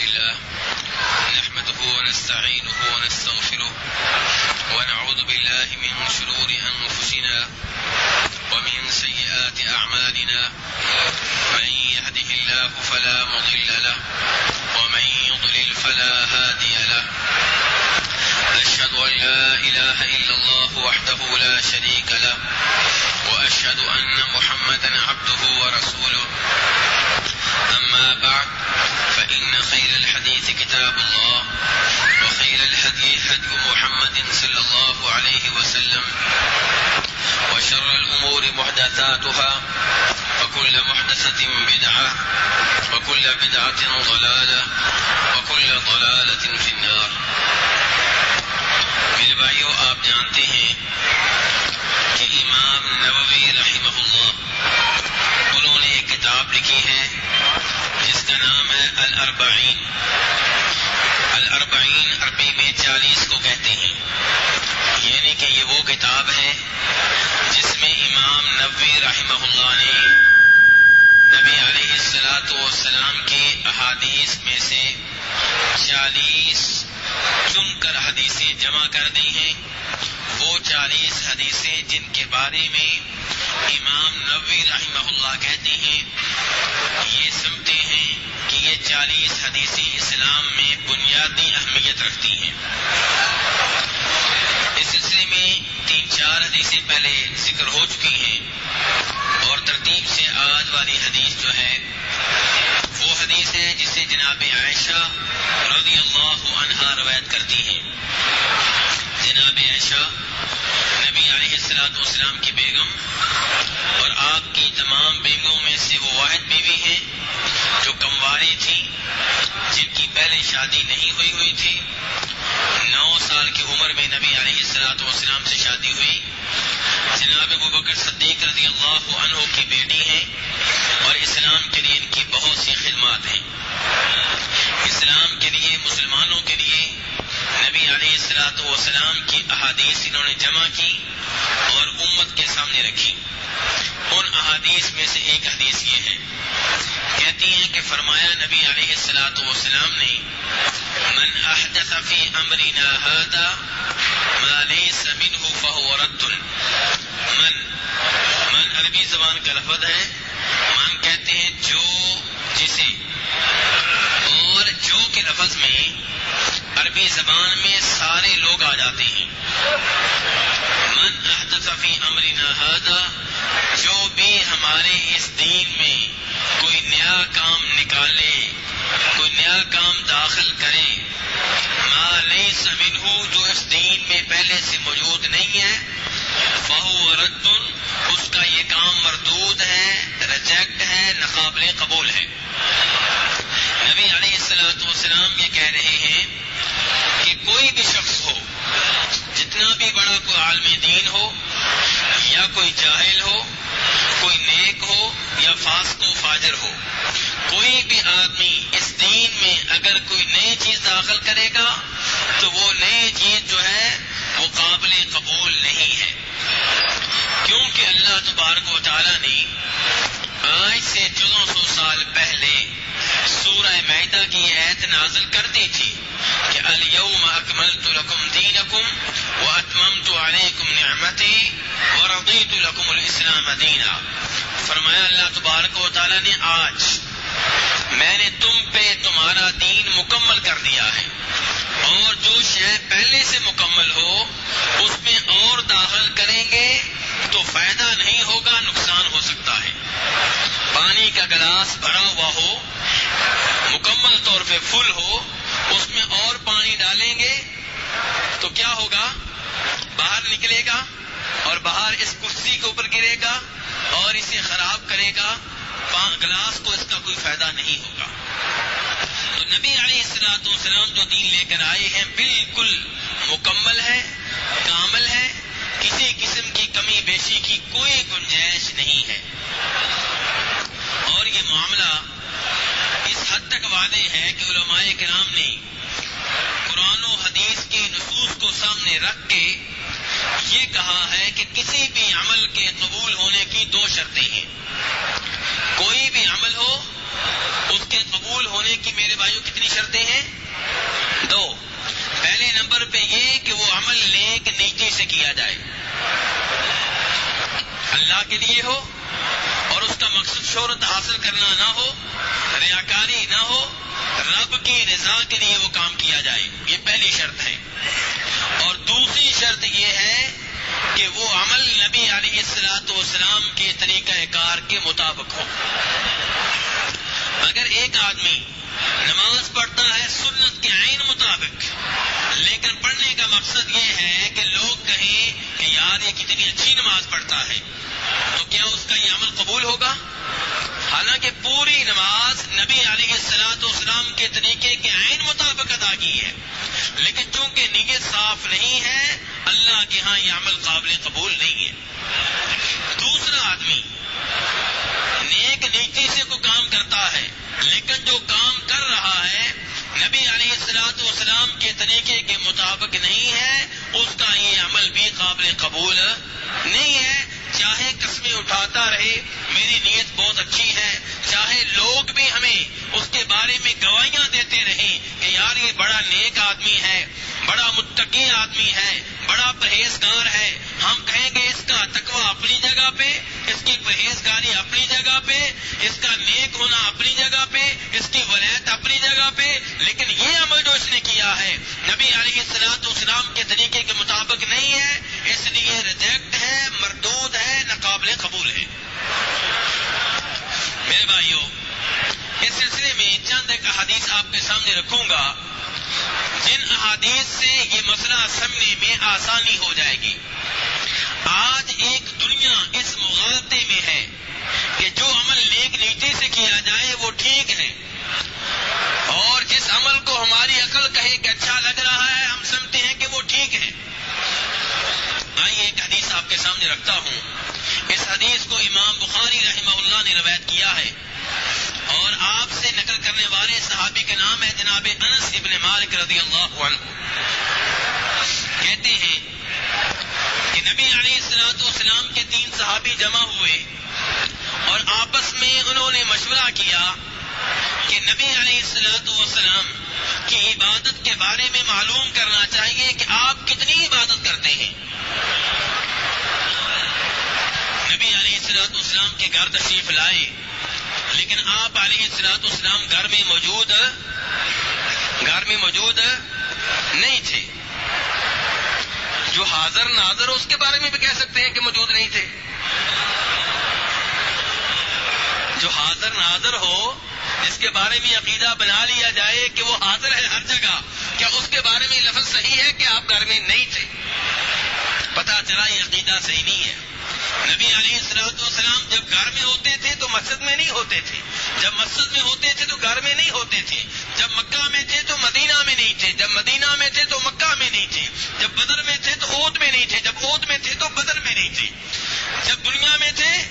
لله نحمده ونستعينه ونستغفره ونعوذ بالله من شرور أنفسنا ومن سيئات أعمالنا من يهده الله فلا مضل له ومن يضلل فلا هادي له أشهد أن لا إله إلا الله وحده لا شريك له وأشهد أن محمدا عبده ورسوله أما بعد فإن خير الحديث كتاب الله وخير الهدي هدي محمد صلى الله عليه وسلم وشر الأمور محدثاتها وكل محدثة بدعة وكل بدعة ضلالة وكل ضلالة في النار. میرے بھائیو، آپ جانتے ہیں کہ امام نووی رحمہ اللہ انہوں نے ایک کتاب لکھی ہے جس کا نام ہے الاربعین. الاربعین عربی میں 40 کو کہتے ہیں، یعنی کہ یہ وہ کتاب ہے جس میں امام نووی رحمہ اللہ نے نبی علیہ السلام کی احادیث میں سے 40 چن کر حدیثیں جمع کر دی ہیں. وہ 40 حدیثیں جن کے بارے میں امام نووی رحمہ اللہ کہتے ہیں، یہ سمجھتے ہیں کہ یہ 40 حدیثیں اسلام میں بنیادی اہمیت رکھتی ہیں. اس سلسلے میں 3-4 حدیثیں پہلے ذکر ہو چکی ہیں، اور ترتیب سے آج والی حدیث جو ہے وہ حدیث ہے جسے جناب عائشہ رضی اللہ عنہا روایت کرتی ہیں. جناب عائشہ نبی علیہ السلام کی بیگم اور آپ کی تمام بیگموں میں سے وہ واحد بیوی ہیں جو کمواری تھی، جن کی پہلے شادی نہیں ہوئی تھی. 9 سال کی عمر میں نبی علیہ السلام سے شادی ہوئی. جناب ابوبکر صدیق رضی اللہ عنہ کی بیٹی ہیں اور اسلام کے لیے ان کی بہت سی خدمات ہیں. اسلام کے لیے، مسلمانوں کے لیے نبی علیہ السلام کی احادیث انہوں نے جمع کی اور امت کے سامنے رکھی. ان احادیث میں سے ایک حدیث یہ ہے، کہتی ہیں کہ فرمایا نبی علیہ السلام نے من احدث فی امرنا ھذا ما لیس منہ فہو رد. من عربی زبان کا لفظ ہے. من کہتے ہیں جو، جسے، اور جو کے لفظ میں عربی زبان میں سارے لوگ آ جاتے ہیں. من احدث فی امرنا ھذا، جو بھی ہمارے اس دین میں کوئی نیا کام نکالے، کوئی نیا کام داخل کرے، ما لیس منہ، جو اس دین میں پہلے سے موجود نہیں ہے، فہو رد، اس کا یہ کام مردود ہے، ریجیکٹ ہے، ناقابل قبول ہے. نبی علیہ السلام یہ کہہ رہے ہیں کہ کوئی بھی شخص ہو، جتنا بھی بڑا کوئی عالم دین ہو یا کوئی جاہل ہو، کوئی نیک ہو یا فاسق و فاجر ہو، کوئی بھی آدمی اس دین میں اگر کوئی نئی چیز داخل کرے گا تو وہ نئی چیز جو ہے وہ قابل قبول نہیں ہے. کیونکہ اللہ تبارک و تعالیٰ نے آج سے 1400 سال پہلے سورہ مائدہ کی آیت نازل کر دی تھی کہ الیوم اکملت لکم دینکم واتممت علیکم نعمتی ورضیت لکم الاسلام دینا. فرمایا اللہ تبارک و تعالیٰ نے آج میں نے تم پہ تمہارا دین مکمل کر دیا ہے، اور جو شے پہلے سے مکمل ہو اس میں اور داخل کریں گے تو فائدہ نہیں ہوگا، نقصان ہو سکتا ہے. پانی کا گلاس بھرا ہوا ہو، مکمل طور پہ فل ہو، اس میں اور پانی ڈالیں گے تو کیا ہوگا؟ باہر نکلے گا اور باہر اس کرسی کے اوپر گرے گا اور اسے خراب کرے گا، گلاس کو اس کا کوئی فائدہ نہیں ہوگا. تو نبی علیہ السلام جو دین لے کر آئے ہیں بالکل مکمل ہے، کامل ہے، کسی قسم کی کمی بیشی کی کوئی گنجائش نہیں ہے. اور یہ معاملہ اس حد تک واضح ہے کہ علماء کرام نے قرآن و حدیث کی نصوص کو سامنے رکھ کے یہ کہا ہے کہ کسی بھی عمل کے قبول ہونے کی 2 شرطیں ہیں. کوئی بھی عمل ہو اس کے قبول ہونے کی میرے بھائیوں کتنی شرطیں سے کیا جائے، اللہ کے لیے ہو اور اس کا مقصد شہرت حاصل کرنا نہ ہو، ریاکاری نہ ہو، رب کی رضا کے لیے وہ کام کیا جائے، یہ پہلی شرط ہے۔ اور دوسری شرط یہ ہے کہ وہ عمل نبی علیہ الصلوۃ والسلام کے طریقہ کار کے مطابق ہو۔ اگر ایک آدمی نماز پڑھتا ہے سنت کے عین مطابق، لیکن پڑھنے کا مقصد یہ ہے کہ لوگ کہیں کہ یار یہ کتنی اچھی نماز پڑھتا ہے، تو کیا اس کا یہ عمل قبول ہوگا؟ حالانکہ پوری نماز نبی علیہ الصلوۃ والسلام کے طریقے کے عین مطابق ادا کی ہے، لیکن چونکہ نیت صاف نہیں ہے، اللہ کے ہاں یہ عمل قابل قبول نہیں ہے۔ دوسرا آدمی نیک نیتی سے کوئی کام کرتا ہے، لیکن جو کام کر رہا ہے نبی علیہ الصلوۃ والسلام کے طریقے کے مطابق نہیں ہے، اس کا یہ عمل بھی قابل قبول نہیں ہے، چاہے قسمیں اٹھاتا رہے میری نیت بہت اچھی ہے، چاہے لوگ بھی ہمیں اس کے بارے میں گواہیاں دیتے رہیں کہ یار یہ بڑا نیک آدمی ہے، بڑا متقی آدمی ہے، بڑا پرہیزگار ہے، ہم کہیں گے اس کا تقوی اپنی جگہ پہ، اس کی پرہیزگاری اپنی جگہ پہ، اس کا نیک ہونا اپنی جگہ پہ، اس کی ولایت اپنی جگہ پہ، لیکن یہ عمل جو اس نے کیا ہے نبی علیہ الصلوۃ والسلام کے طریقے کے مطابق نہیں ہے، اس لیے ریجیکٹ ہے، مردود ہے، ناقابل قبول ہے۔ میرے بھائیو، اس سلسلے میں چند ایک احادیث آپ کے سامنے رکھوں گا جن احادیث سے یہ مسئلہ سمجھنے میں آسانی ہو جائے گی۔ آج ایک دنیا اس مغالطے میں ہے کہ جو عمل نیک نیتی سے کیا جائے وہ ٹھیک ہے، اور جس عمل کو ہماری عقل کہے کہ اچھا لگ رہا ہے ہم سمجھتے ہیں کہ وہ ٹھیک ہے۔ آئیے ایک حدیث آپ کے سامنے رکھتا ہوں۔ اس حدیث کو امام بخاری رحمہ اللہ نے روایت کیا ہے، اور آپ سے نقل کرنے والے صحابی کا نام ہے جناب انس ابن مالک رضی اللہ عنہ۔ کہتے ہیں کہ نبی علیہ الصلوۃ والسلام کے 3 صحابی جمع ہوئے اور آپس میں انہوں نے مشورہ کیا کہ نبی علیہ الصلوۃ والسلام کی عبادت کے بارے میں معلوم کرنا چاہیے کہ آپ کتنی عبادت کرتے ہیں۔ نبی علیہ الصلوۃ والسلام کے گھر تشریف لائے، لیکن آپ علیہ الصلوۃ والسلام گھر میں موجود نہیں تھے۔ جو حاضر ناظر اس کے بارے میں بھی کہہ سکتے ہیں کہ موجود نہیں تھے۔ جو حاضر ناظر ہو، جس کے بارے میں عقیدہ بنا لیا جائے کہ وہ حاضر ہے ہر جگہ، کیا اس کے بارے میں لفظ صحیح ہے کہ آپ گھر میں نہیں تھے؟ پتہ چلا یہ عقیدہ صحیح نہیں ہے۔ نبی علیہ الصلوۃ والسلام جب گھر میں ہوتے تھے تو مسجد میں نہیں ہوتے تھے، جب مسجد میں ہوتے تھے تو گھر میں نہیں ہوتے تھے، جب مکہ میں تھے تو مدینہ میں نہیں تھے، جب مدینہ میں تھے تو مکہ میں نہیں تھے، جب بدر میں تھے تو احد میں نہیں تھے، جب احد میں تھے تو بدر میں نہیں تھے، جب دنیا میں تھے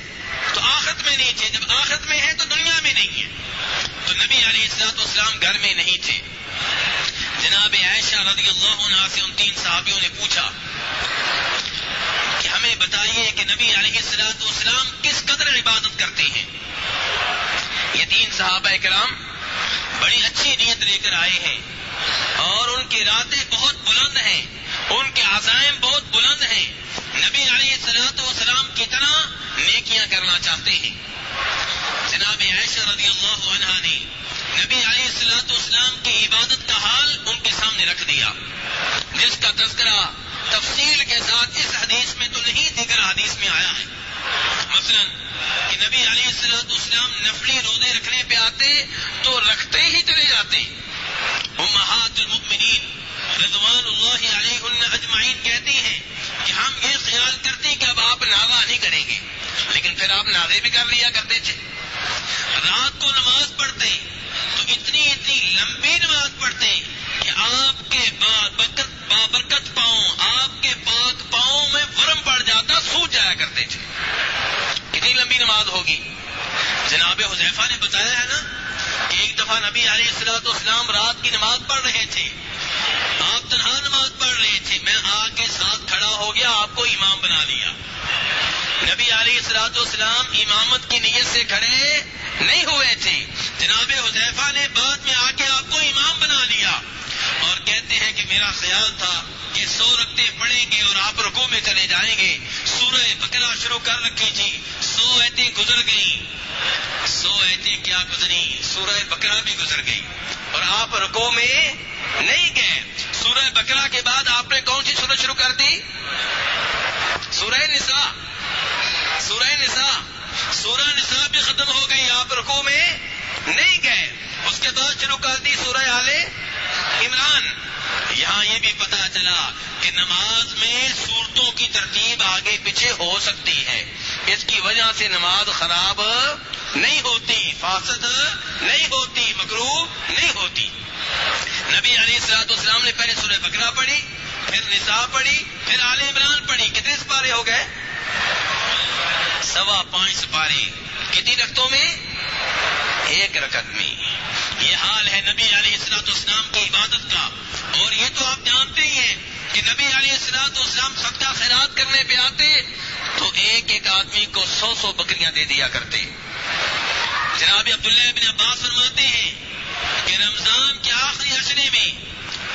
تو آخرت میں نہیں تھے، جب آخرت میں ہے تو دنیا میں نہیں ہے۔ تو نبی علیہ الصلوۃ والسلام گھر میں نہیں تھے۔ جناب عائشہ رضی اللہ عنہا سے ان 3 صحابیوں نے پوچھا کہ ہمیں بتائیے کہ نبی علیہ الصلوۃ والسلام کس قدر عبادت کرتے ہیں۔ یہ 3 صحابہ کرام بڑی اچھی نیت لے کر آئے ہیں، اور ان کی ارادے بہت بلند ہیں، ان کے عزائم بہت بلند ہیں، نبی علیہ الصلوۃ والسلام کی طرح نیکیاں کرنا چاہتے ہیں۔ جناب عائشہ رضی اللہ عنہا نے نبی علیہ الصلوۃ والسلام کی عبادت کا حال ان کے سامنے رکھ دیا، جس کا تذکرہ تفصیل کے ساتھ اس حدیث میں تو نہیں، دیگر حدیث میں آیا ہے۔ مثلا کہ نبی علیہ الصلوۃ والسلام نفلی روزے رکھنے پہ آتے تو رکھتے ہی چلے جاتے۔ امہات المؤمنین رضوان اللہ علیہن اجمعین کہتی ہیں کہ ہم یہ خیال کرتے کہ اب آپ ناغہ نہیں کریں گے، لیکن پھر آپ ناغے بھی کر لیا کرتے تھے۔ رات کو نماز پڑھتے تو اتنی لمبی نماز پڑھتے کہ آپ کے بابرکت پاؤں، آپ کے پاک پاؤں میں ورم پڑ جاتا، سوج جایا کرتے تھے۔ کتنی لمبی نماز ہوگی؟ جناب حذیفہ نے بتایا ہے نا کہ ایک دفعہ نبی علیہ الصلوۃ والسلام رات کی نماز پڑھ رہے تھے، آپ تنہا نماز پڑھ رہے تھے، میں آ کے ساتھ کھڑا ہو گیا، آپ کو امام بنا لیا۔ نبی علیہ الصلوۃ والسلام امامت کی نیت سے کھڑے نہیں ہوئے تھے، جناب حذیفہ نے بعد میں آ کے آپ کو امام بنا لیا، اور کہتے ہیں کہ میرا خیال تھا کہ 100 رکعتیں پڑھیں گے اور آپ رکوع میں چلے جائیں گے. سورہ بقرہ شروع کر رکھی تھی, 100 آیتیں گزر گئیں. 100 آیتیں کیا گزری, سورہ بقرہ بھی گزر گئی اور آپ رکوع میں نہیں گئے. سورہ بقرہ کے بعد آپ نے کون سی سورت شروع کر دی؟ سورہ نساء. سورہ نساء, سورہ نساء بھی ختم ہو گئی, آپ رکوع میں نہیں گئے. اس کے بعد شروع کر دی سورہ آل عمران. یہاں یہ بھی پتا چلا کہ نماز میں سورتوں کی ترتیب آگے پیچھے ہو سکتی ہے, اس کی وجہ سے نماز خراب نہیں ہوتی, فاسد نہیں ہوتی, مکروہ نہیں ہوتی. نبی علیہ الصلوۃ والسلام نے پہلے سورہ بقرہ پڑھی, پھر نساء پڑھی, پھر آل عمران پڑھی. کتنے سپارے ہو گئے؟ 5.25 سپارے. کتنی رکعتوں میں؟ 1 رکعت میں. یہ حال ہے نبی علیہ الصلوۃ والسلام کی عبادت کا. اور یہ تو آپ جانتے ہی ہیں کہ نبی علیہ الصلوۃ والسلام صدقہ خیرات کرنے پہ آتے تو ایک آدمی کو 100 بکریاں دے دیا کرتے. جناب عبداللہ ابن عباس فرماتے ہیں کہ رمضان کے آخری عشرے میں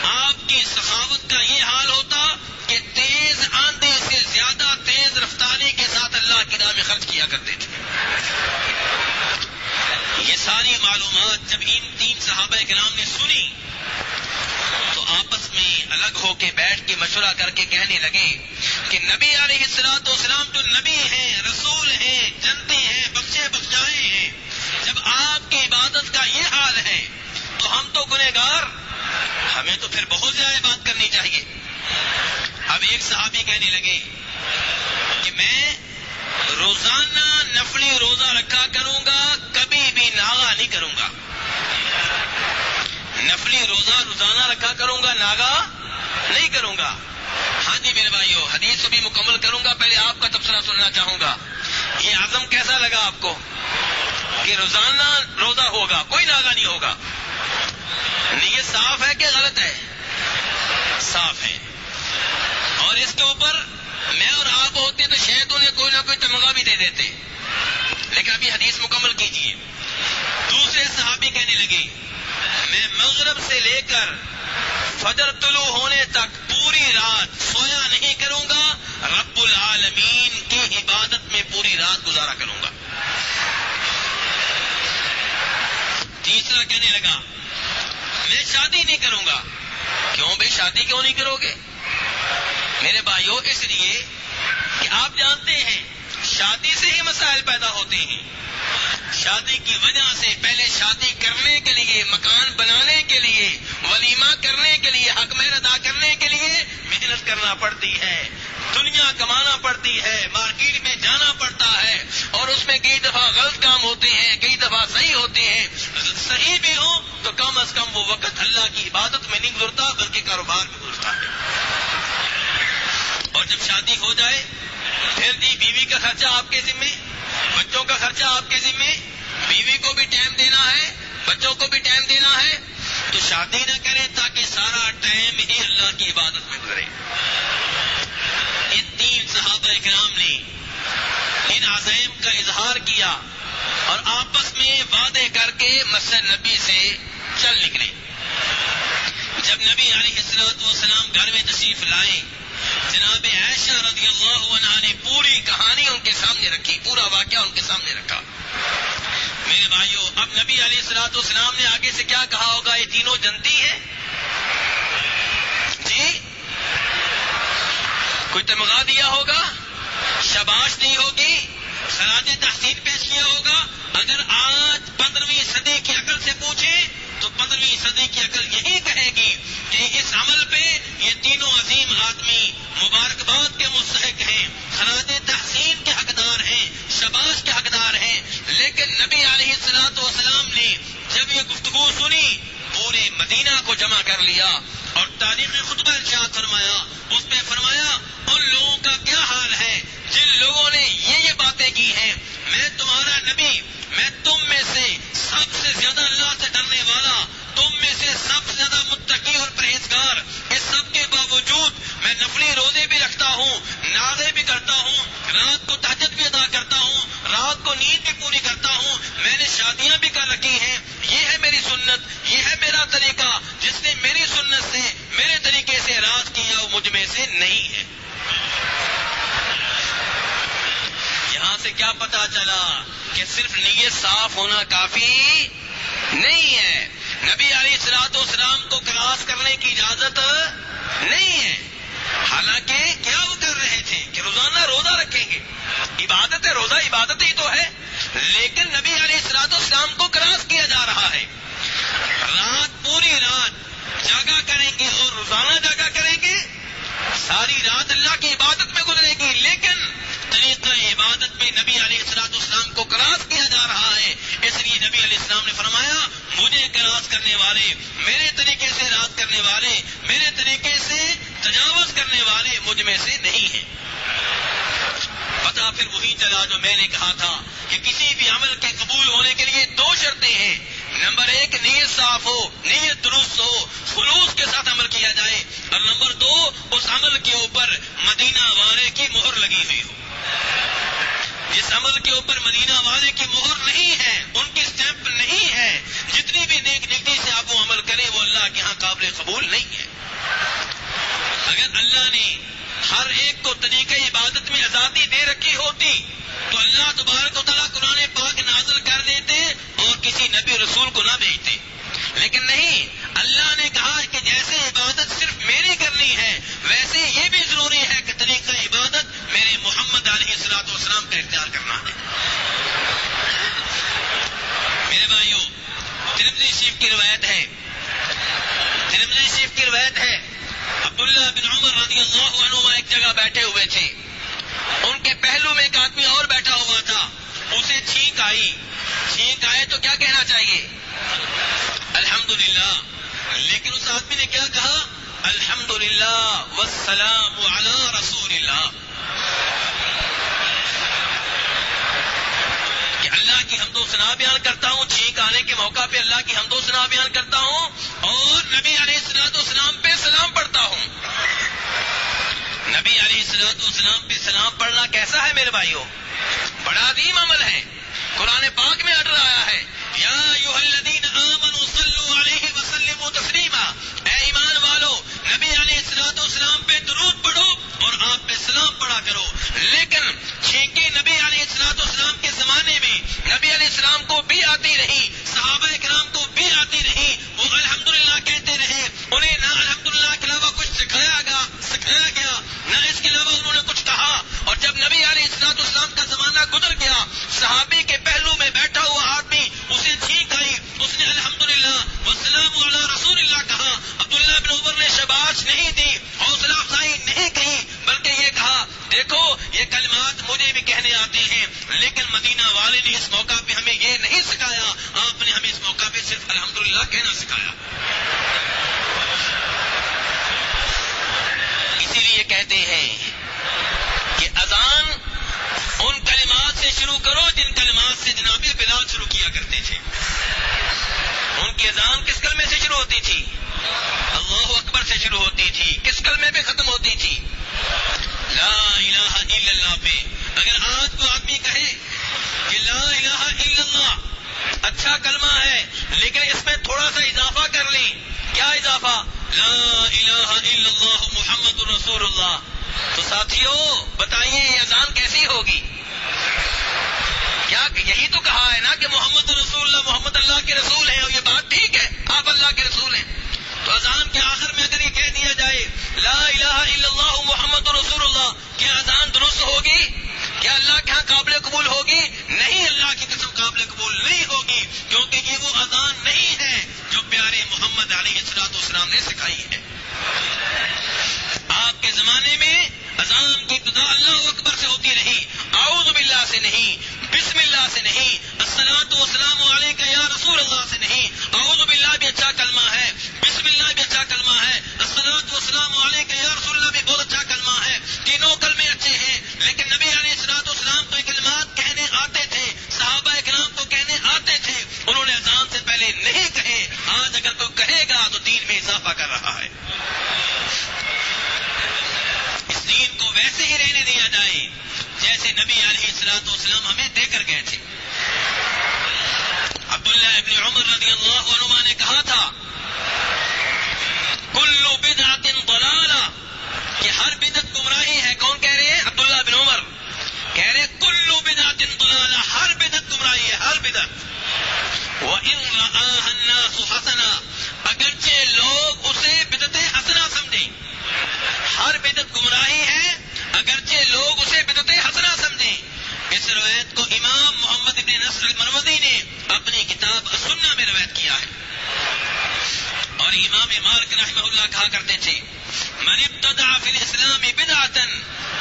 آپ کی سخاوت کا یہ حال ہوتا کہ تیز آندھی سے زیادہ تیز رفتاری کے ساتھ اللہ کی راہ میں خرچ کیا کرتے تھے. یہ ساری معلومات جب ان 3 صحابہ کرام نے سنی تو آپس میں الگ ہو کے بیٹھ کے مشورہ کر کے کہنے لگے کہ نبی علیہ الصلوۃ والسلام جو نبی ہیں, رسول ہیں, جنتی ہیں, بخشے بخشائے ہیں, جب آپ کی عبادت کا یہ حال ہے تو ہم تو گنہگار, ہمیں تو پھر بہت زیادہ بات کرنی چاہیے. اب ایک صحابی کہنے لگے کہ میں روزانہ نفلی روزہ رکھا کروں گا, کبھی بھی ناغا نہیں کروں گا. نفلی روزہ روزانہ رکھا کروں گا, ناغا نہیں کروں گا. ہاں جی میرے بھائیو, حدیث بھی مکمل کروں گا, پہلے آپ کا تبصرہ سننا چاہوں گا. یہ عزم کیسا لگا آپ کو کہ روزانہ روزہ ہوگا, کوئی ناغا نہیں ہوگا؟ نیت صاف ہے کہ غلط ہے؟ صاف ہے. اور اس کے اوپر میں اور آپ ہوتے تو شاید انہیں کوئی نہ کوئی تمغہ بھی دے دیتے, لیکن ابھی حدیث مکمل کیجیے. دوسرے صحابی کہنے لگے میں مغرب سے لے کر فجر طلوع ہونے تک پوری رات سویا نہیں کروں گا, رب العالمین کی عبادت میں پوری رات گزارا کروں گا. تیسرا کہنے لگا میں شادی نہیں کروں گا. کیوں بھائی شادی کیوں نہیں کرو گے؟ میرے بھائیو, اس لیے کہ آپ جانتے ہیں شادی سے ہی مسائل پیدا ہوتے ہیں. شادی کی وجہ سے پہلے شادی کرنے کے لیے, مکان بنانے کے لیے, ولیمہ کرنے کے لیے, حق مہر ادا کرنے کے لیے محنت کرنا پڑتی ہے, دنیا کمانا پڑتی ہے, مارکیٹ میں جانا پڑتا ہے, اور اس میں کئی دفعہ غلط کام ہوتے ہیں, کئی دفعہ صحیح ہوتے ہیں. صحیح بھی ہو تو کم از کم وہ وقت اللہ کی عبادت میں نہیں گزرتا بلکہ کاروبار میں گزرتا ہے. اور جب شادی ہو جائے پھر جی بیوی کا خرچہ آپ کے ذمے, بچوں کا خرچہ آپ کے ذمے, بیوی کو بھی ٹائم دینا ہے, بچوں کو بھی ٹائم دینا ہے, تو شادی نہ کریں تاکہ سارا ٹائم ہی اللہ کی عبادت میں گزرے. ان 3 صحابہ کرام نے ان عزائم کا اظہار کیا اور آپس میں وعدے کر کے مسجد نبی سے چل نکلے. جب نبی علیہ الصلوۃ والسلام گھر میں تشریف لائے, جناب عائشہ رضی اللہ عنہا نے پوری کہانی ان کے سامنے رکھی, پورا واقعہ ان کے سامنے رکھا. میرے بھائیو, اب نبی علیہ الصلوۃ والسلام نے آگے سے کیا کہا ہوگا؟ یہ تینوں جنتی ہیں جی, کوئی تمغہ دیا ہوگا, شاباش دی ہوگی, خراج تحسین پیش کیا ہوگا. اگر آج 15ویں صدی کی عقل سے پوچھیں تو 15ویں صدی کی عقل یہی کہے گی کہ اس عمل پہ یہ تینوں عظیم آدمی مبارکباد کے مستحق ہیں, خراج تحسین کے حقدار ہیں, شاباش کے حقدار ہیں. لیکن نبی علیہ الصلوۃ والسلام نے جب یہ گفتگو سنی پورے مدینہ کو جمع کر لیا اور تاریخی خطبہ ارشاد فرمایا. اس میں فرمایا ان لوگوں کا کیا حال ہے جن لوگوں نے یہ باتیں کی ہیں, میں تمہارا نبی, میں تم میں سے سب سے زیادہ اللہ سے ڈرنے والا, تم میں سے سب سے زیادہ متقی اور پرہیزگار, اس سب کے باوجود میں نفلی روزے بھی رکھتا ہوں, نازے بھی کرتا ہوں, رات کو تہجد بھی ادا کرتا ہوں, رات کو نیند بھی پوری کرتا ہوں, میں نے شادیاں بھی کر رکھی ہیں. یہ ہے میری سنت, یہ ہے میرا طریقہ. جس نے میری سنت سے, میرے طریقے سے راز کیا وہ مجھ میں کیا پتا چلا کہ صرف نیت صاف ہونا کافی نہیں ہے. نبی علیہ الصلوۃ والسلام کو کراس کرنے کی اجازت نہیں ہے. حالانکہ کیا وہ کر رہے تھے کہ روزانہ روزہ رکھیں گے. عبادت ہے، روزہ عبادت ہی تو ہے، لیکن نبی علیہ الصلوۃ والسلام کو کراس کیا جا رہا ہے. رات پوری رات جاگا کریں گے اور روزانہ جاگا کریں گے، ساری رات اللہ کی عبادت میں گزرے گی، لیکن طریقہ عبادت میں نبی علیہ الصلوۃ والسلام کو کراس کیا جا رہا ہے. اس لیے نبی علیہ السلام نے فرمایا مجھے کراس کرنے والے، میرے طریقے سے رات کرنے والے، میرے طریقے سے تجاوز کرنے والے مجھ میں سے نہیں ہیں. پتہ پھر وہی چلا جو میں نے کہا تھا کہ کسی بھی عمل کے قبول ہونے کے لیے دو شرطیں ہیں. نمبر ایک، نیت صاف ہو، نیت درست ہو، خلوص کے ساتھ عمل کیا جائے، اور نمبر دو، اس عمل کے اوپر مدینہ والے کی مہر لگی ہوئی ہو. جس عمل کے اوپر مدینہ والے کی مہر نہیں ہے، ان کی اسٹیمپ نہیں ہے، جتنی بھی نیک نیکی سے آپ وہ عمل کریں وہ اللہ کے ہاں قابل قبول نہیں ہے. اگر اللہ نے ہر ایک کو طریقہ عبادت میں آزادی دے رکھی ہوتی تو اللہ تبارک و تعالیٰ قرآن پاک نازل کر دیتے اور کسی نبی رسول کو نہ بھیجتے. لیکن نہیں، اللہ نے کہا کہ جیسے عبادت صرف میری کرنی ہے ویسے یہ بھی ضروری ہے کہ طریقہ عبادت میرے محمد علیہ الصلوۃ والسلام کا اختیار کرنا ہے. میرے بھائیوں، ترمذی شریف کی روایت ہے، ترمذی شریف کی روایت ہے، عبداللہ بن عمر رضی اللہ عنہما ایک جگہ بیٹھے ہوئے تھے. ان کے پہلو میں ایک آدمی اور بیٹھا ہوا تھا. اسے چھینک آئی. چھینک آئے تو کیا کہنا چاہیے؟ الحمدللہ. لیکن اس آدمی نے کیا کہا؟ الحمدللہ والسلام علی رسول اللہ. کہ اللہ کی حمد و ثنا بیان کرتا ہوں، چھینک آنے کے موقع پہ اللہ کی حمد و ثنا بیان کرتا ہوں اور نبی علیہ الصلوۃ والسلام پہ سلام پڑھتا ہوں. نبی علیہ الصلوۃ والسلام پہ سلام پڑھنا کیسا ہے میرے بھائیوں؟ بڑا عظیم عمل ہے. قرآن پاک میں آرڈر آیا ہے، یا ایھا الذین آمنوا صلوا علیہ وسلموا تسلیما. اے ایمان والو، نبی علیہ الصلوۃ والسلام پہ درود پڑھو اور آپ پہ سلام پڑھا کرو. لیکن چھینکیں نبی علیہ الصلوۃ والسلام کے زمانے میں نبی علیہ السلام کو بھی آتی رہی، صحابہ کرام کو بھی آتی رہی. وہ الحمدللہ کہتے رہے، انہیں نہ الحمدللہ کے علاوہ کچھ سکھایا گیا، نہ اس کے علاوہ انہوں نے کچھ کہا. اور جب نبی علیہ الصلوۃ والسلام کا زمانہ گزر گیا، صحابی کے پہلو میں بیٹھا ہوا آدمی اسے چھینک آئی، اس نے الحمدللہ والسلام علی رسول اللہ کہا. عبداللہ بن عمر نے شاباش نہیں دی، حوصلہ افزائی نہیں کہی، بلکہ یہ کہا دیکھو یہ کلمات مجھے بھی کہنے آتے ہیں، لیکن مدینہ والے نے اس موقع پہ ہمیں یہ نہیں سکھایا، آپ نے ہمیں اس موقع پہ صرف الحمدللہ کہنا سکھایا. اسی لیے کہتے ہیں کہ اذان ان کلمات سے شروع کرو جن کلمات سے جناب بلال شروع کیا کرتے تھے. ان کی اذان کس کلمے سے شروع ہوتی تھی؟ اللہ اکبر سے شروع ہوتی تھی. کس کلمے پہ ختم ہوتی تھی؟ لا الہ الا اللہ پہ. اگر آج کو آدمی کہے کہ لا الہ الا اللہ اچھا کلمہ ہے لیکن اس میں تھوڑا سا اضافہ کر لیں، کیا اضافہ؟ لا الہ الا اللہ محمد رسول اللہ، تو ساتھیوں بتائیے یہ اذان کیسی ہوگی؟ کیا یہی تو کہا ہے نا کہ محمد رسول اللہ، محمد اللہ کے رسول ہیں، اور یہ بات ٹھیک ہے، آپ اللہ کے رسول ہیں. تو اذان کے آخر میں اگر یہ کہہ دیا جائے لا الہ الا اللہ محمد رسول اللہ، کیا اذان درست ہوگی؟ کیا اللہ کے ہاں قابل قبول ہوگی؟ نہیں، اللہ کی قسم قابل قبول نہیں ہوگی، کیونکہ یہ وہ اذان نہیں ہے جو پیارے محمد علیہ الصلوۃ والسلام نے سکھائی ہے. آپ کے زمانے میں اذان کی ابتدا اللہ اکبر سے ہوتی رہی، اعوذ باللہ سے نہیں، بسم اللہ سے نہیں، الصلاۃ والسلام علیک یا رسول اللہ سے نہیں. اعوذ باللہ بھی اچھا کلمہ ہے، بسم اللہ بھی اچھا کلمہ ہے، الصلاۃ والسلام علیک یا رسول اللہ بھی بہت اچھا کلمہ ہے. تینوں کلمے اچھے ہیں، لیکن نبی علیہ الصلوۃ والسلام کو یہ کلمات کہنے آتے تھے، صحابہ کرام کو کہنے آتے تھے، انہوں نے اذان سے پہلے نہیں کہے. آج اگر کوئی کہے گا تو دین میں اضافہ کر رہا ہے. اس دین کو ویسے ہی رہنے دیا جائے جیسے نبی علیہ الصلوۃ والسلام ہمیں دے کر گئے تھے. عبداللہ ابن عمر رضی اللہ عنہما نے کہا تھا کل بدعۃ ضلالہ، کہ ہر بدعت گمراہی ہے. کون کہہ رہے ہیں؟ عبداللہ بن عمر کہہ رہے کل بدعۃ وَإِن رَآهَا النَّاسُ حَسَنًا، اگرچہ لوگ اسے بدعت حسنہ سمجھیں. ہر بدعت گمراہی ہے اگرچہ لوگ اسے بدعت حسنہ سمجھیں. اس روایت کو امام محمد بن نصر المروزی نے اپنی کتاب السنہ میں روایت کیا ہے. اور امام مالک رحمہ اللہ کہا کرتے تھے من ابتدع فی الاسلام بدعة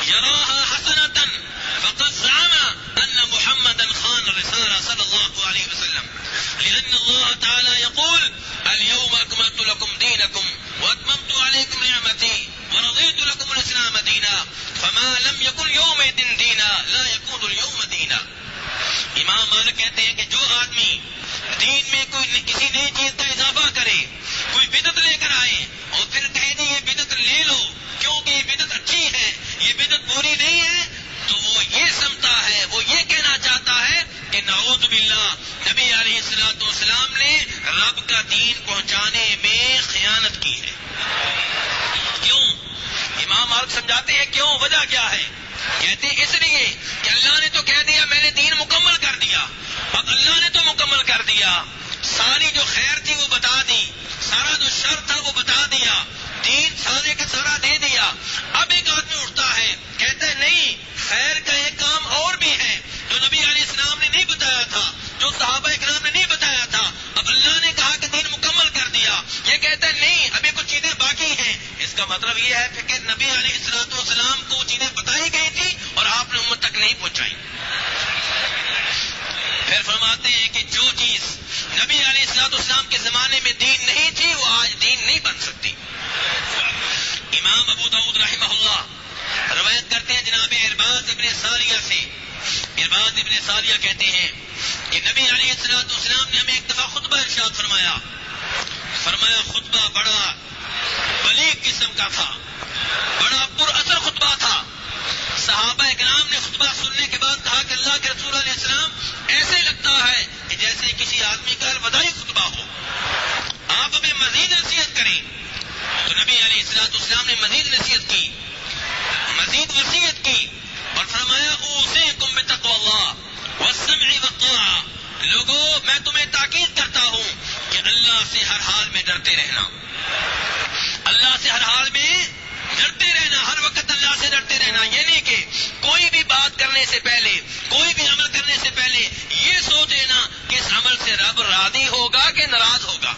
یراها حسنة فقد زعم ان محمدا خان الرسالة صلی اللہ علیہ وسلم لأن اللہ تعالی یقول اليوم اکملت لکم دینکم واتممت علیکم نعمتی ورضیت لکم الاسلام دینا فما لم یکن یومئذ دینا لا یکون اليوم دینا. امام مالک کہتے ہیں کہ جو آدمی دین میں کوئی کسی نئی چیز کا اضافہ کرے، کوئی بدعت لے کر آئے اور پھر کہے جی یہ بدعت لے لو کیونکہ یہ بدعت اچھی ہے، یہ بدعت بری نہیں ہے، تو وہ یہ سمجھتا ہے، وہ یہ کہنا چاہتا ہے کہ نعوذ باللہ نبی علیہ الصلوۃ والسلام نے رب کا دین پہنچانے میں خیانت کی ہے. کیوں؟ امام مالک سمجھاتے ہیں کیوں، وجہ کیا ہے. کہتے ہیں اس لیے کہ اللہ نے تو کہہ دیا میں نے دین مکمل کر دیا. اب اللہ نے تو مکمل کر دیا، ساری جو خیر تھی وہ بتا دی، سارا جو شر تھا وہ بتا دیا، دین سارے کا سارا دے دیا. اب ایک آدمی اٹھتا ہے کہتا ہے نہیں، خیر کا ایک کام اور بھی ہے جو نبی علیہ السلام نے نہیں بتایا تھا، جو صحابہ کرام نے نہیں بتایا تھا. اب اللہ نے کہا کہ دین مکمل کر دیا، یہ کہتا ہے نہیں ابھی کچھ چیزیں باقی ہیں. اس کا مطلب یہ ہے کہ نبی علیہ الصلوۃ والسلام کو چیزیں بتائی گئی تھی اور آپ نے امت تک نہیں پہنچائی. پھر فرماتے ہیں کہ جو چیز نبی علیہ الصلوۃ والسلام کے زمانے میں دین نہیں تھی وہ آج دین نہیں بن سکتی. امام ابو داؤد رحمہ اللہ روایت کرتے ہیں جناب ارباز ابن ساریہ سے. ارباز ابن ساریہ کہتے ہیں کہ نبی علیہ الصلوۃ والسلام نے ہمیں ایک دفعہ خطبہ ارشاد فرمایا خطبہ بڑا بلیغ قسم کا تھا، بڑا پر اثر خطبہ تھا. صحابہ کرام نے خطبہ سننے کے بعد کہا کہ اللہ کے رسول علیہ السلام ایسے لگتا ہے کہ جیسے کسی آدمی کا الوداعی خطبہ ہو، آپ ہمیں مزید نصیحت کریں. تو نبی علیہ الصلوۃ والسلام نے مزید نصیحت کی، مزید وصیت کی اور فرمایا اوصیکم بتقوی اللہ والسمع والطاعہ. لوگوں میں تمہیں تاکید کرتا ہوں کہ اللہ سے ہر حال میں ڈرتے رہنا، اللہ سے ہر حال میں ڈرتے رہنا، ہر وقت اللہ سے ڈرتے رہنا. یعنی کہ کوئی بھی بات کرنے سے پہلے، کوئی بھی عمل کرنے سے پہلے یہ سوچ لینا کہ اس عمل سے رب راضی ہوگا کہ ناراض ہوگا.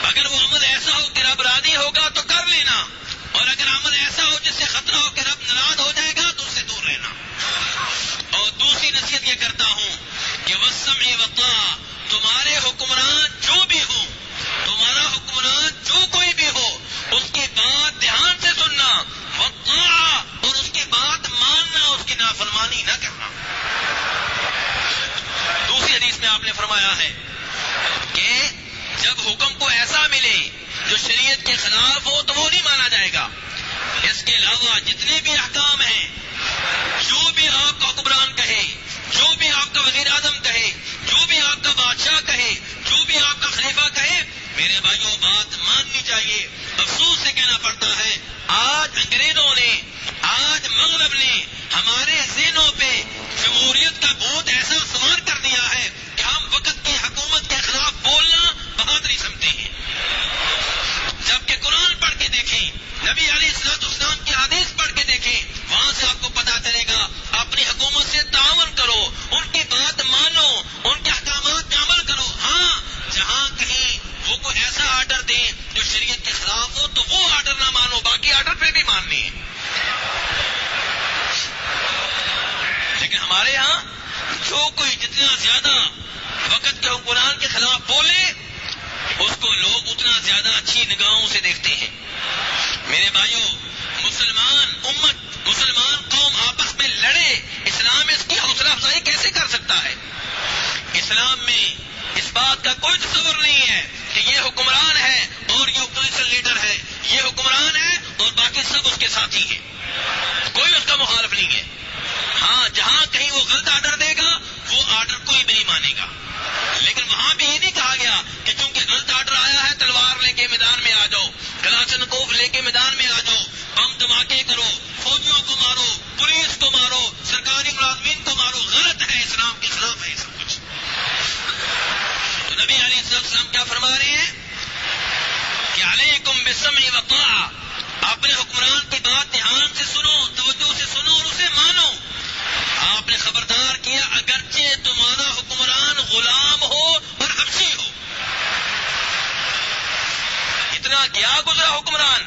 اگر وہ عمل ایسا ہو کہ رب راضی ہوگا تو کر لینا، اور اگر عمل ایسا ہو جس سے خطرہ ہو کہ رب ناراض ہو جائے گا تو اس سے دور رہنا. اور دوسری نصیحت یہ کرتا ہوں کہ والسمع والطاعہ، تمہارے حکمران جو بھی ہو، تمہارا حکمران جو کوئی بھی ہو، اس کی بات دھیان سے سننا، والطاعہ، اور اس کی بات ماننا، اس کی نافرمانی نہ کرنا. دوسری حدیث میں آپ نے فرمایا ہے کہ جب حکم کو ایسا ملے جو شریعت کے خلاف ہو تو وہ نہیں مانا جائے گا. اس کے علاوہ جتنے بھی احکام ہیں، جو بھی آپ کا حکمران کہے، جو بھی آپ کا وزیر اعظم کہے، جو بھی آپ کا بادشاہ کہے، جو بھی آپ کا خلیفہ کہے، میرے بھائیوں بات ماننی چاہیے. افسوس سے کہنا پڑتا ہے آج انگریزوں نے، آج مغرب نے ہمارے ذہنوں پہ جمہوریت کا بھوت ایسا سوار کر دیا ہے کہ ہم وقت کی حکومت کے خلاف بولنا بہادری سمجھتے ہیں. جبکہ قرآن پڑھ کے دیکھیں، نبی علیہ الصلوۃ والسلام کی حدیث پڑھ کے دیکھیں، وہاں سے آپ کو پتا چلے گا. اپنی حکومت سے تعاون کرو، ان کی بات مانو، ان کے احکامات پہ عمل کرو. ہاں جہاں کہیں وہ کوئی ایسا آرڈر دیں جو شریعت کے خلاف ہو تو وہ آرڈر نہ مانو، باقی آرڈر پہ بھی ماننے ہیں. لیکن ہمارے ہاں جو کوئی جتنا زیادہ وقت کے حکمران کے خلاف بولے اس کو لوگ اتنا زیادہ اچھی نگاہوں سے دیکھتے ہیں. میرے بھائیوں، مسلمان قوم آپس میں لڑے، اسلام اس کی حوصلہ افزائی کیسے کر سکتا ہے؟ اسلام میں اس بات کا کوئی تصور نہیں ہے کہ یہ حکمران ہے اور یہ اپوزیشن لیڈر ہے، یہ حکمران ہے اور باقی سب اس کے ساتھی ہیں، کوئی اس کا مخالف نہیں ہے. ہاں جہاں کہیں وہ غلط آرڈر دے گا وہ آرڈر کوئی بھی نہیں مانے گا. لیکن وہاں بھی یہ نہیں کہا گیا کہ چونکہ غلط آرڈر آیا ہے تلوار لے کے میدان میں آ جاؤ، کلاشنکوف لے کے میدان میں آ جاؤ، بم دھماکے کرو، فوجیوں کو مارو، پولیس کو مارو، سرکاری ملازمین کو مارو. غلط ہے، اسلام کے خلاف ہے سب کچھ. والسلام کیا فرما رہے ہیں کہ علیکم بالسمع والطاعہ، اپنے حکمران کی بات دھیان سے سنو، توجہ سے سنو اور اسے مانو. آپ نے خبردار کیا اگرچہ تمہارا حکمران غلام ہو اور حبشی ہو. اتنا کیا گزرا حکمران،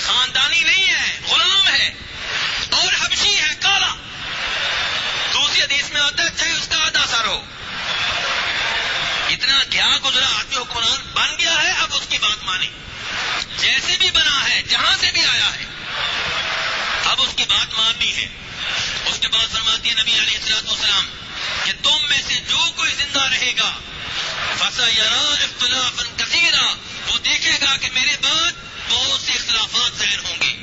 خاندانی نہیں ہے، غلام ہے اور حبشی ہے، کالا. دوسری حدیث میں آتا ہے چاہے اس کا آدھا سر ہو. اتنا کیا گزرا، آدمی حکمران بن گیا ہے، اب اس کی بات مانے، جیسے بھی بنا ہے، جہاں سے بھی آیا ہے، اب اس کی بات ماننی ہے. اس کے بعد فرماتی ہے نبی علیہ السلام کہ تم میں سے جو کوئی زندہ رہے گا فَسَيَرَىٰ اخْتِلَافًا كَثِيرًا، وہ دیکھے گا کہ میرے بعد بہت سے اختلافات ظاہر ہوں گے،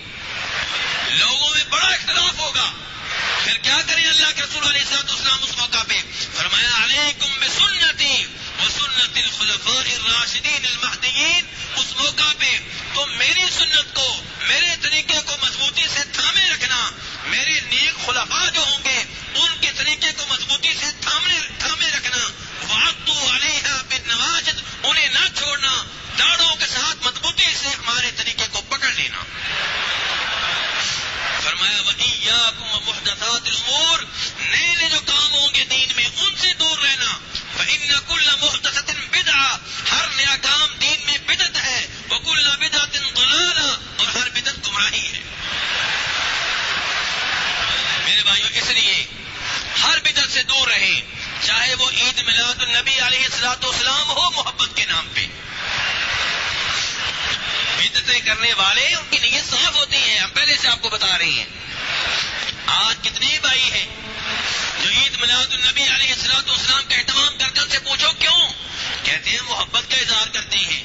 لوگوں میں بڑا اختلاف ہوگا. پھر کیا کریں اللہ کے رسول علیہ السلام اس موقع پہ فرمایا علیکم بسنتی وسنت الخلفاء الراشدین المہدیین. اس موقع پہ تم میری سنت کو، میرے طریقے کو مضبوطی سے تھامے رکھنا، میرے نیک خلفاء جو ہوں گے ان کے طریقے کو مضبوطی سے تھامے رکھنا. وعضوا علیہا بالنواجذ، انہیں نہ چھوڑنا، داڑھوں کے ساتھ مضبوطی سے ہمارے طریقے کو پکڑ لینا. فرمایا وَإِيَّاكُمْ وَمُحْدَثَاتِ الْأُمُورِ، نئے نئے جو کام ہوں گے دین میں ان سے دور رہنا. فَإِنَّ كُلَّ مُحْدَثَةٍ بِدْعَةٍ، ہر نیا کام دین میں بدعت ہے. وَكُلَّ بِدْعَةٍ ضَلَالَةٍ، اور ہر بدعت گمراہی ہے. میرے بھائیوں اس لیے ہر بدعت سے دور رہیں، چاہے وہ عید میلاد النبی علیہ السلام ہو محبت کے نام پہ. بدعتیں کرنے والے ان کی نیت صاف ہوتی ہے، ہم پہلے سے آپ کو بتا رہے ہیں. آج کتنے بھائی ہیں جو عید میلاد النبی علیہ السلام کا اہتمام کرتے ہیں، ان سے پوچھو کیوں، کہتے ہیں محبت کا اظہار کرتے ہیں.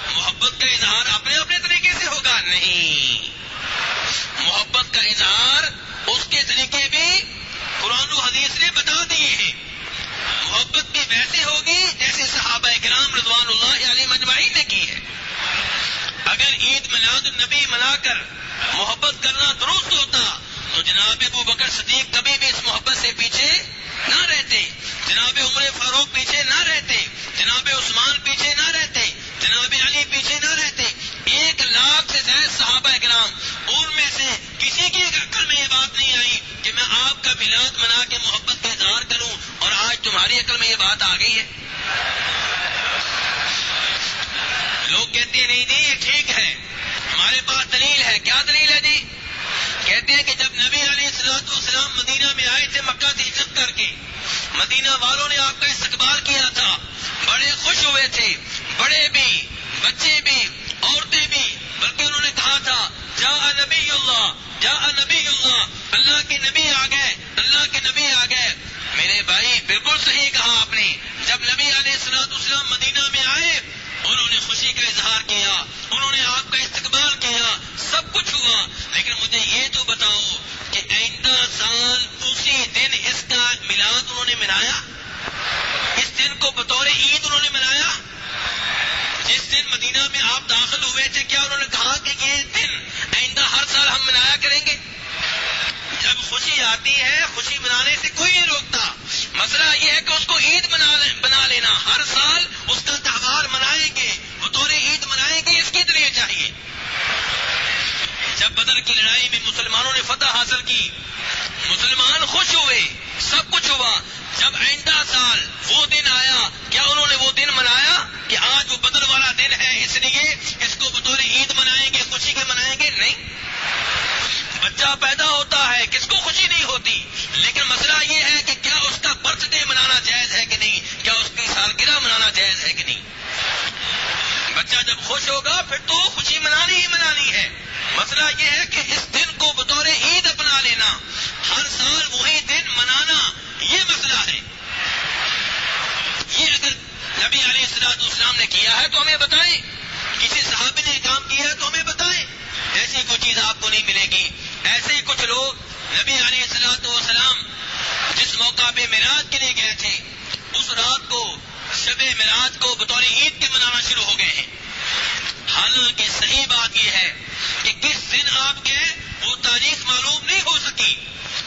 محبت کا اظہار اپنے اپنے طریقے سے ہوگا؟ نہیں، محبت کا اظہار اس کے طریقے بھی قرآن و حدیث نے بتا دیے ہیں. محبت بھی ویسے ہوگی جیسے صحابہ کرام رضوان اللہ علیہم اجمعین نے کی ہے. اگر عید میلاد النبی منا کر محبت کرنا درست ہوتا تو جناب ابو بکر صدیق کبھی بھی اس محبت سے پیچھے نہ رہتے، جناب عمر فاروق پیچھے نہ رہتے، جناب عثمان پیچھے نہ رہتے، جناب علی پیچھے نہ رہتے. 1,00,000 سے زائد صحابہ کرام، ان میں سے کسی کی عقل میں یہ بات نہیں آئی کہ میں آپ کا میلاد منا کے محبت کا اظہار کروں، اور آج تمہاری عقل میں یہ بات آ گئی ہے. لوگ کہتے ہیں نہیں یہ ٹھیک ہے، ہمارے پاس دلیل ہے. کیا دلیل ہے جی؟ کہتے ہیں کہ جب نبی علیہ السلام مدینہ میں آئے تھے مکہ سے ہجرت کر کے، مدینہ والوں نے آپ کا استقبال کیا تھا، بڑے خوش ہوئے تھے، بڑے بھی، بچے بھی، عورتیں بھی، بلکہ انہوں نے کہا تھا جاء نبی اللہ، جاء نبی اللہ، اللہ کے نبی آ گئے، اللہ کے نبی آ گئے. میرے بھائی بالکل صحیح کہا آپ نے. جب نبی علیہ السلام مدینہ میں آئے انہوں نے خوشی کا اظہار کیا، انہوں نے آپ کا استقبال کیا، سب کچھ ہوا. لیکن مجھے یہ تو بتاؤ کہ آئندہ سال اسی دن اس کا میلاد انہوں نے منایا؟ اس دن کو بطور عید انہوں نے منایا؟ جس دن مدینہ میں آپ داخل ہوئے تھے کیا انہوں نے کہا کہ یہ دن آئندہ ہر سال ہم منایا کریں گے؟ جب خوشی آتی ہے خوشی منانے سے کوئی نہیں روکتا. مسئلہ یہ ہے کہ اس کو عید بنا لینا، ہر سال اس کا تہوار منائیں گے، بطور عید منائیں گے، اس کی دلیل چاہیے. جب بدر کی لڑائی میں مسلمانوں نے فتح حاصل کی، مسلمان خوش ہوئے، سب کچھ ہوا. جب آئندہ سال وہ دن آیا کیا انہوں نے وہ دن منایا کہ آج وہ بدر والا دن ہے اس لیے اس کو بطور عید منائیں گے، خوشی کے منائیں گے؟ نہیں. بچہ پیدا ہوتا ہے کس کو خوشی نہیں ہوتی، لیکن مسئلہ یہ ہے کہ کیا اس کا برتھ ڈے منانا جائز ہے کہ نہیں، کیا اس کی سالگرہ منانا جائز ہے کہ نہیں. بچہ جب خوش ہوگا پھر تو خوشی منانی ہی منانی ہے. مسئلہ یہ ہے کہ اس دن کو بطور عید اپنا لینا، ہر سال وہی دن منانا، یہ مسئلہ ہے. یہ اگر نبی علیہ السلام نے کیا ہے تو ہمیں بتائیں، کسی صحابی نے کام کیا ہے تو ہمیں بتائیں. ایسی کوئی چیز آپ کو نہیں ملے گی. ایسے ہی کچھ لوگ نبی علیہ السلام جس موقع پہ معراج کے لیے گئے تھے اس رات کو، شب معراج کو بطور عید کے منانا شروع ہو گئے ہیں. حالانکہ صحیح بات یہ ہے کہ کس دن آپ گئے وہ تاریخ معلوم نہیں ہو سکی،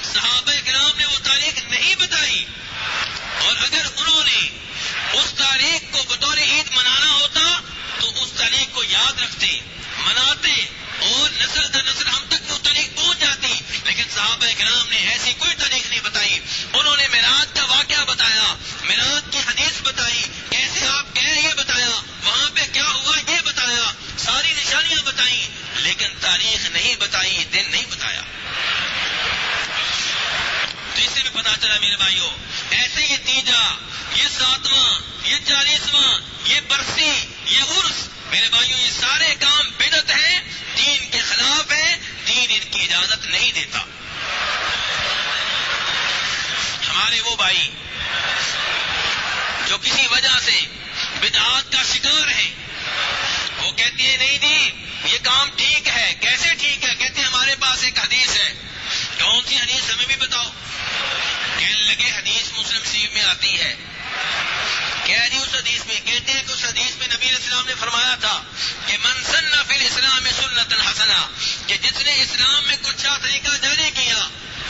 صحابہ کرام نے وہ تاریخ نہیں بتائی، اور اگر انہوں نے اس تاریخ کو بطور رکھتے، مناتے اور نسل در نسل ہم تک وہ تاریخ پہنچ جاتی، لیکن صحابہ کرام نے ایسی کوئی تاریخ نہیں بتائی. انہوں نے معراج کا واقعہ بتایا، معراج کی حدیث بتائی، کیسے آپ گئے یہ بتایا، وہاں پہ کیا ہوا یہ بتایا، ساری نشانیاں بتائیں، لیکن تاریخ نہیں بتائی، دن نہیں بتایا. تو اس سے بھی پتا چلا میرے بھائیوں، ایسے یہ تیجا، یہ 7واں، یہ 40واں، یہ برسی، یہ عرس، میرے بھائیوں یہ سارے کام بدعت ہیں، دین کے خلاف ہیں، دین ان کی اجازت نہیں دیتا. ہمارے وہ بھائی جو کسی وجہ سے بدعات کا شکار ہیں، وہ کہتے ہیں نہیں جی یہ کام ٹھیک ہے. کیسے ٹھیک ہے؟ کہتے ہیں ہمارے پاس ایک حدیث ہے. کون سی حدیث ہمیں بھی بتاؤ. کہنے لگے حدیث مسلم شریف میں آتی ہے. کہہ جی اس حدیث میں، کہتے ہیں کہ اس حدیث میں نبی علیہ السلام نے فرمایا تھا کہ من سن فی الاسلام سنتا حسنہ، کہ جس نے اسلام میں کچھ اچھا طریقہ جاری کیا،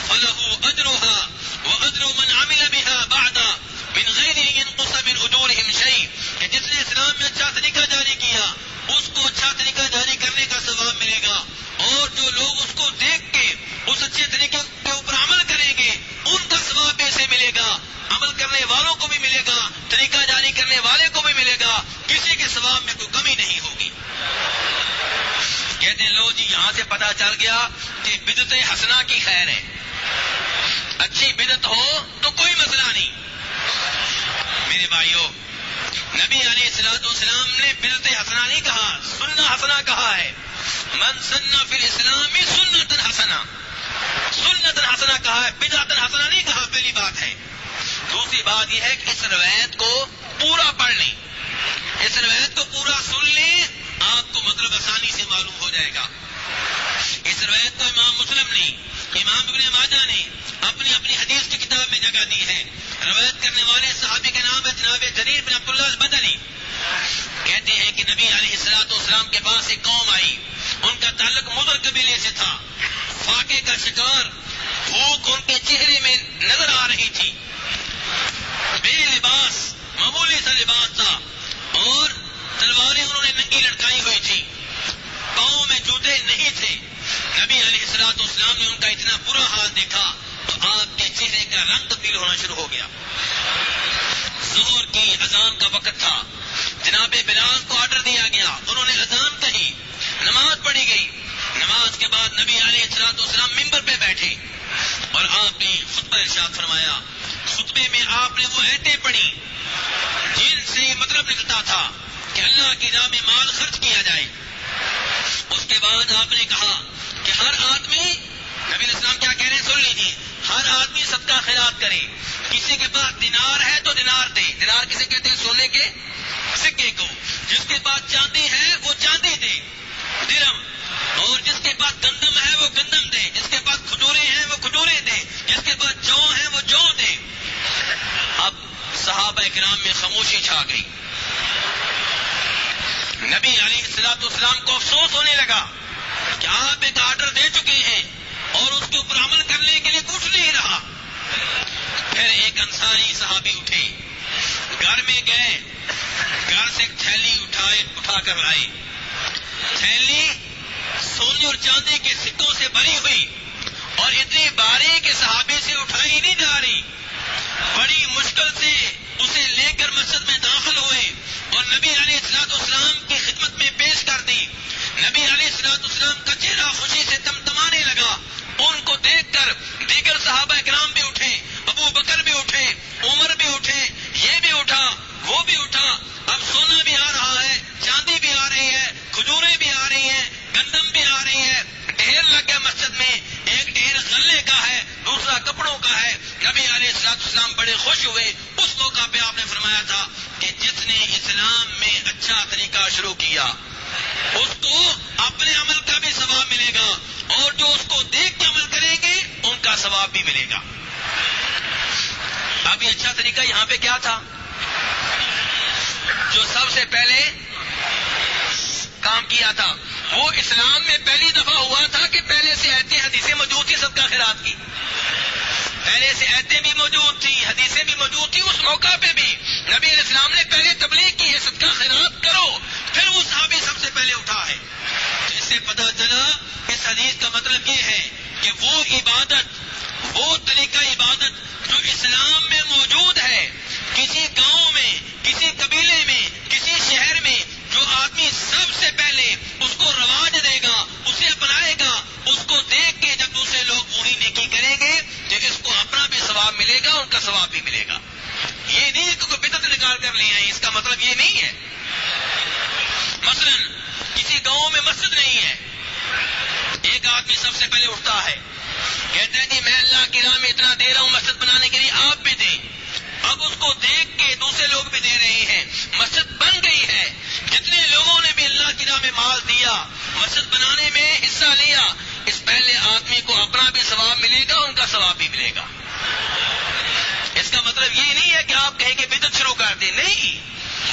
فلہ اجرها واجر من عمل بها بعد من غیر ينقص من اجورهم شیء، کہ جس نے اسلام میں اچھا طریقہ جاری کیا اس کو اچھا طریقہ جاری کرنے کا ثواب ملے گا، اور جو لوگ اس کو دیکھ کے اس اچھے طریقے کے اوپر عمل کریں گے ان کا ثواب ایسے ملے گا، عمل کرنے والوں کو بھی ملے گا، طریقہ جاری کرنے والے کو بھی ملے گا، کسی کے ثواب میں کوئی کمی نہیں ہوگی. کہتے ہیں لو جی یہاں سے پتا چل گیا کہ بدعت حسنہ کی خیر ہے. اچھی بدعت ہو تو کوئی مسئلہ نہیں. میرے بھائیوں نبی علیہ الصلوۃ والسلام نے بدعت حسنہ نہیں کہا، سنہ حسنہ کہا ہے. من سن فی الاسلام سنتا حسنہ، سنتا حسنہ کہا ہے، بدعت حسنہ نہیں کہا. پہلی بات ہے. دوسری بات یہ ہے کہ اس روایت کو پورا پڑھ لیں، اس روایت کو پورا سن لیں، آپ کو مطلب آسانی سے معلوم ہو جائے گا. اس روایت کو امام مسلم نے، امام ابن ماجہ نے اپنی اپنی حدیث کی کتاب میں جگہ دی ہے. روایت کرنے والے صحابی کا نام ہے جناب جریر بن عبداللہ البجلی. کہتے ہیں کہ نبی علیہ الصلوۃ والسلام کے پاس ایک قوم آئی، ان کا تعلق مضر قبیلے سے تھا. فاقے کا شکار، بھوک ان کے چہرے میں نظر آ رہی تھی، بے لباس، معمولی سا لباس تھا، اور تلواریں انہوں نے ننگی لٹکائی ہوئی تھی، پاؤں میں جوتے نہیں تھے. نبی علیہ الصلوۃ والسلام نے ان کا اتنا برا حال دیکھا تو آپ کے چہرے کا رنگ تبدیل ہونا شروع ہو گیا. ظہر کی اذان کا وقت تھا، جناب بلال کو آرڈر دیا گیا، انہوں نے اذان کہی، نماز پڑھی گئی. نماز کے بعد نبی علیہ الصلوۃ والسلام ممبر پہ بیٹھے اور آپ نے خطبہ ارشاد فرمایا. خطبے میں آپ نے وہ آیتیں پڑھی جن سے یہ مطلب نکلتا تھا کہ اللہ کی راہ میں مال خرچ کیا جائے. اس کے بعد آپ نے کہا کہ ہر آدمی، نبی علیہ السلام کیا کہہ رہے ہیں سن لیجیے، ہر آدمی صدقہ خیرات کرے. کسی کے پاس دینار ہے تو دینار دے، دینار کسے کہتے ہیں؟ سونے کے سکے کو. جس کے پاس چاندی ہے وہ چاندی دے، درم. اور جس کے پاس گندم ہے وہ گندم دے، جس کے پاس کھجورے ہیں وہ کھجورے دے، جس کے پاس جو ہے وہ جو دے. اب صحابہ کرام میں خاموشی چھا گئی. نبی علیہ الصلوۃ والسلام کو افسوس ہونے لگا کہ آپ ایک آرڈر دے چکے ہیں اور اس کے اوپر عمل کرنے کے لیے کچھ نہیں رہا. پھر ایک انصاری صحابی اٹھے، گھر میں گئے، گھر سے ایک تھیلی اٹھا کر لائے. تھیلی سونے اور چاندی کے سکوں سے بھری ہوئی اور اتنی بھاری کہ صحابی سے اٹھائی نہیں جا رہی. بڑی مشکل سے اسے لے کر مسجد میں داخل ہوئے اور نبی علیہ الصلوۃ والسلام کی خدمت میں پیش کر دی. نبی علیہ الصلوۃ والسلام کا چہرہ خوشی سے تمتمانے لگا. ان کو دیکھ کر دیگر صحابہ کرام بھی اٹھے، ابو بکر بھی اٹھے، عمر بھی اٹھے، یہ بھی اٹھا، وہ بھی اٹھا. اب سونا بھی آ رہا ہے، چاندی بھی آ رہی ہے، کھجوریں بھی آ رہی ہیں، گندم بھی آ رہی ہے. ڈھیر لگ گیا مسجد میں، ایک ڈھیر غلے کا ہے، دوسرا کپڑوں کا ہے. نبی علیہ الصلوۃ والسلام بڑے خوش ہوئے. اس موقع پہ آپ نے فرمایا تھا کہ جس نے اسلام میں اچھا طریقہ شروع کیا اس کو اپنے عمل کا بھی ثواب ملے گا، اور جو اس کو دیکھ کے عمل کریں گے ان کا ثواب بھی ملے گا. اب یہ اچھا طریقہ یہاں پہ کیا تھا؟ جو سب سے پہلے کام کیا تھا وہ اسلام میں پہلی دفعہ ہوا تھا کہ پہلے سے آیتیں حدیثیں موجود تھی صدقہ خیرات کی. پہلے سے آیتیں بھی موجود تھی، حدیثیں بھی موجود تھی. اس موقع پہ بھی نبی علیہ السلام نے پہلے تبلیغ کی ہے صدقہ خیرات کرو. پھر وہ صحابی سب سے پہلے اٹھا ہے. تو اس سے پتہ چلا اس حدیث کا مطلب یہ ہے کہ وہ عبادت، وہ طریقہ عبادت جو اسلام میں موجود ہے، کسی گاؤں میں، کسی قبیلے میں، کسی شہر میں، جو آدمی سب سے پہلے اس کو رواج دے گا، اسے اپنائے گا، اس کو دیکھ کے جب دوسرے لوگ وہی نیکی کریں گے تو اس کو اپنا بھی ثواب ملے گا، ان کا ثواب بھی ملے گا. یہ نہیں کہ کوئی بدعت نکال کر لے آئے، اس کا مطلب یہ نہیں ہے. مثلا کسی گاؤں میں مسجد نہیں ہے، ایک آدمی سب سے پہلے اٹھتا ہے، کہتا ہے جی میں اللہ کی راہ میں اتنا دے رہا ہوں مسجد بنانے کے لیے، آپ بھی دیں. اب اس کو دیکھ کے دوسرے لوگ بھی دے رہے ہیں، مسجد بن گئی ہے. جتنے لوگوں نے بھی اللہ کی راہ میں مال دیا، مسجد بنانے میں حصہ لیا، اس پہلے آدمی کو اپنا بھی ثواب ملے گا، ان کا ثواب بھی ملے گا. اس کا مطلب یہ نہیں ہے کہ آپ کہیں کہ بدعت شروع کر دیں، نہیں.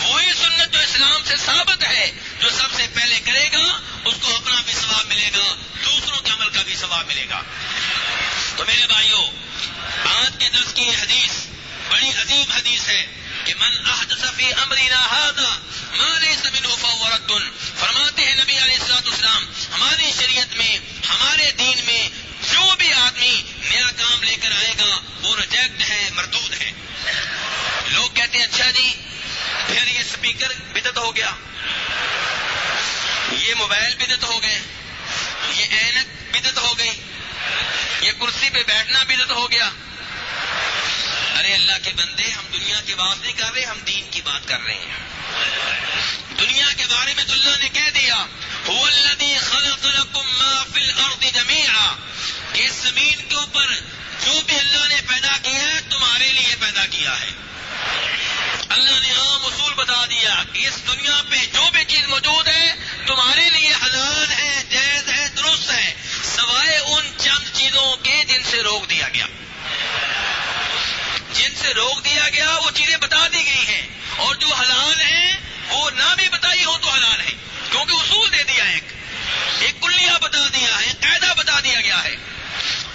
وہی سنت جو اسلام سے ثابت ہے، جو سب سے پہلے کرے گا اس کو اپنا بھی ثواب ملے گا، دوسروں کے عمل کا بھی ثواب ملے گا. تو میرے بھائیوں، آج کے درس کی یہ حدیث بڑی عظیم حدیث ہے کہ من احدث فی امرنا ھذا ما لیس منہ فہو رد. فرماتے ہیں نبی علیہ الصلوۃ والسلام، ہماری شریعت میں، ہمارے دین میں جو بھی آدمی نیا کام لے کر آئے گا وہ ریجیکٹ ہے، مردود ہے. لوگ کہتے ہیں اچھا جی پھر یہ سپیکر بدعت ہو گیا، یہ موبائل بدعت ہو گئے، یہ اینک بدعت ہو گئی، یہ کرسی پہ بیٹھنا بدعت ہو گیا. ارے اللہ کے بندے، ہم دنیا کی بات نہیں کر رہے، ہم دین کی بات کر رہے ہیں. دنیا کے بارے میں تو اللہ نے کہہ دیا هو الذی خلق لکم ما فی الارض جمیعا، کہ اس زمین کے اوپر جو بھی اللہ نے پیدا کیا ہے تمہارے لیے پیدا کیا ہے. اللہ نے عام اصول بتا دیا کہ اس دنیا پہ جو بھی چیز موجود ہے تمہارے لیے حلال ہے، جائز ہے، درست ہے، سوائے ان چند چیزوں کے جن سے روک دیا گیا. جن سے روک دیا گیا وہ چیزیں بتا دی گئی ہیں، اور جو حلال ہیں وہ نہ بھی بتائی ہو تو حلال ہے، کیونکہ اصول دے دیا ہے، ایک کلیہ بتا دیا ہے، قاعدہ بتا دیا گیا ہے.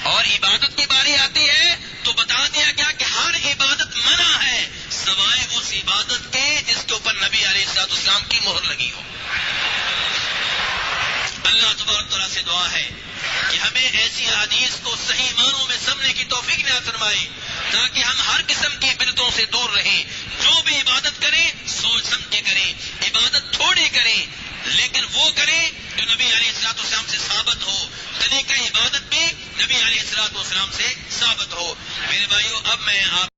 اور عبادت کی باری آتی ہے تو بتا دیا گیا کہ ہر عبادت منع ہے سوائے اس عبادت کے جس کے اوپر نبی علیہ الصلوۃ والسلام کی مہر لگی ہو. اللہ تبارک تعالیٰ سے دعا ہے کہ ہمیں ایسی حدیث کو صحیح معنوں میں سمجھنے کی توفیق نہ فرمائے، تاکہ ہم ہر قسم کی بدعتوں سے دور رہیں. جو بھی عبادت کریں سوچ سمجھ کے کریں، عبادت تھوڑی کریں لیکن وہ کریں جو نبی علیہ الصلوۃ والسلام سے ثابت ہو، طریقہ عبادت بھی نبی علیہ الصلوۃ والسلام سے ثابت ہو. میرے بھائیوں، اب میں آپ